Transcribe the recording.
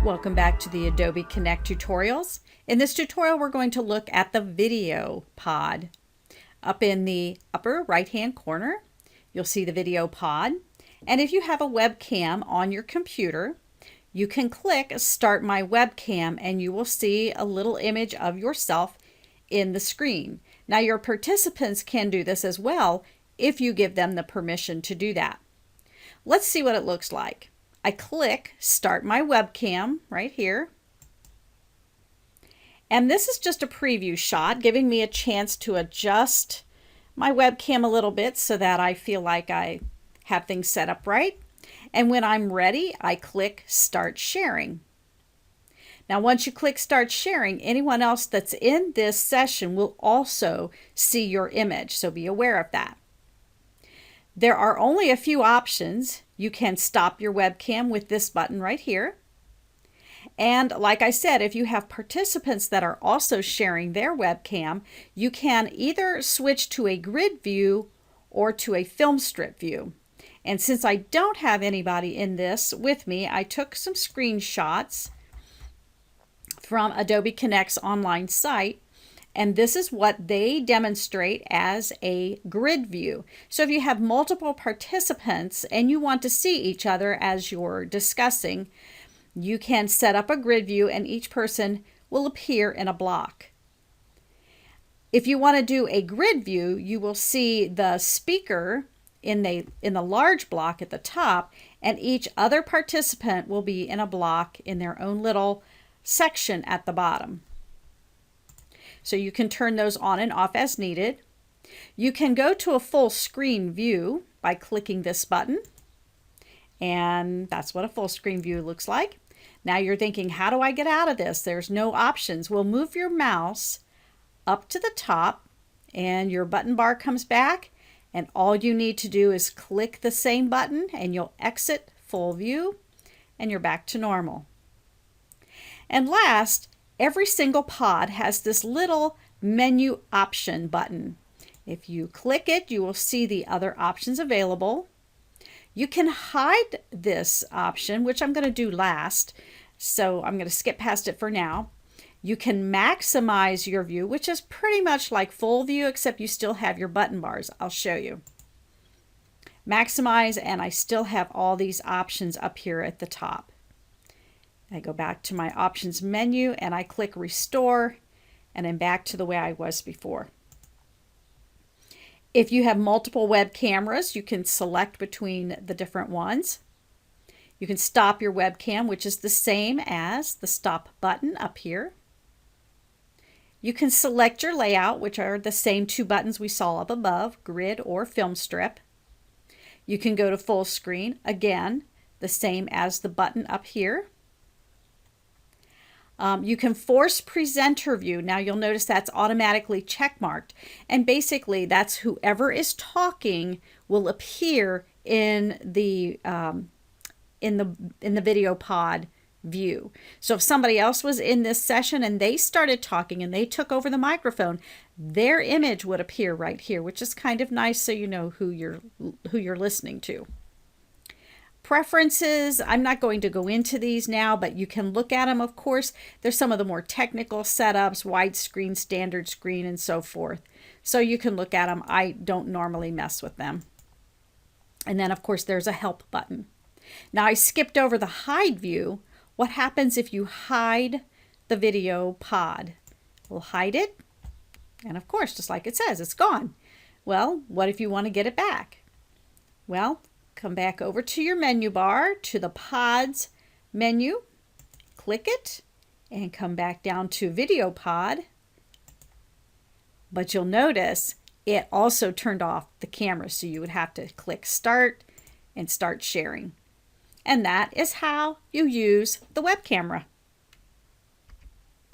Welcome back to the AdobeConnect tutorials. In this tutorial, we're going to look at the VideoPod. Up in the upper right-hand corner, you'll see the VideoPod. And if you have a webcam on your computer, you can click Start My Webcam and you will see a little image of yourself in the screen. Now, your participants can do this as well if you give them the permission to do that. Let's see what it looks like. I click Start My Webcam right here. And this is just a preview shot, giving me a chance to adjust my webcam a little bit so that I feel like I have things set up right. And when I'm ready, I click Start Sharing. Now, once you click Start Sharing, anyone else that's in this session will also see your image, so be aware of that. There are only a few options. You can stop your webcam with this button right here. And like I said, if you have participants that are also sharing their webcam, you can either switch to a grid view or to a film strip view. And since I don't have anybody in this with me, I took some screenshots from AdobeConnect's online site. And this is what they demonstrate as a grid view. So if you have multiple participants and you want to see each other as you're discussing, you can set up a grid view and each person will appear in a block. If you want to do a grid view, you will see the speaker in the large block at the top, and each other participant will be in a block in their own little section at the bottom. So you can turn those on and off as needed. You can go to a full screen view by clicking this button. And that's what a full screen view looks like. Now you're thinking, how do I get out of this? There's no options. Well, move your mouse up to the top and your button bar comes back. And all you need to do is click the same button and you'll exit full view and you're back to normal. And last, every single pod has this little menu option button. If you click it, you will see the other options available. You can hide this option, which I'm going to do last, so I'm going to skip past it for now. You can maximize your view, which is pretty much like full view, except you still have your button bars. I'll show you. Maximize, and I still have all these options up here at the top. I go back to my options menu and I click restore and I'm back to the way I was before. If you have multiple web cameras, you can select between the different ones. You can stop your webcam, which is the same as the stop button up here. You can select your layout, which are the same two buttons we saw up above, grid or film strip. You can go to full screen, again, the same as the button up here. You can force presenter view. Now you'll notice that's automatically check marked, and basically that's whoever is talking will appear in the VideoPod view. So if somebody else was in this session and they started talking and they took over the microphone, their image would appear right here, which is kind of nice so you know who you're listening to. Preferences, I'm not going to go into these now, but you can look at them, of course. There's some of the more technical setups, widescreen, standard screen, and so forth. So you can look at them. I don't normally mess with them. And then, of course, there's a help button. Now, I skipped over the hide view. What happens if you hide the VideoPod? We'll hide it. And, of course, just like it says, it's gone. Well, what if you want to get it back? Well, come back over to your menu bar, to the Pods menu, click it, and come back down to VideoPod. But you'll notice it also turned off the camera, so you would have to click Start and start sharing. And that is how you use the web camera.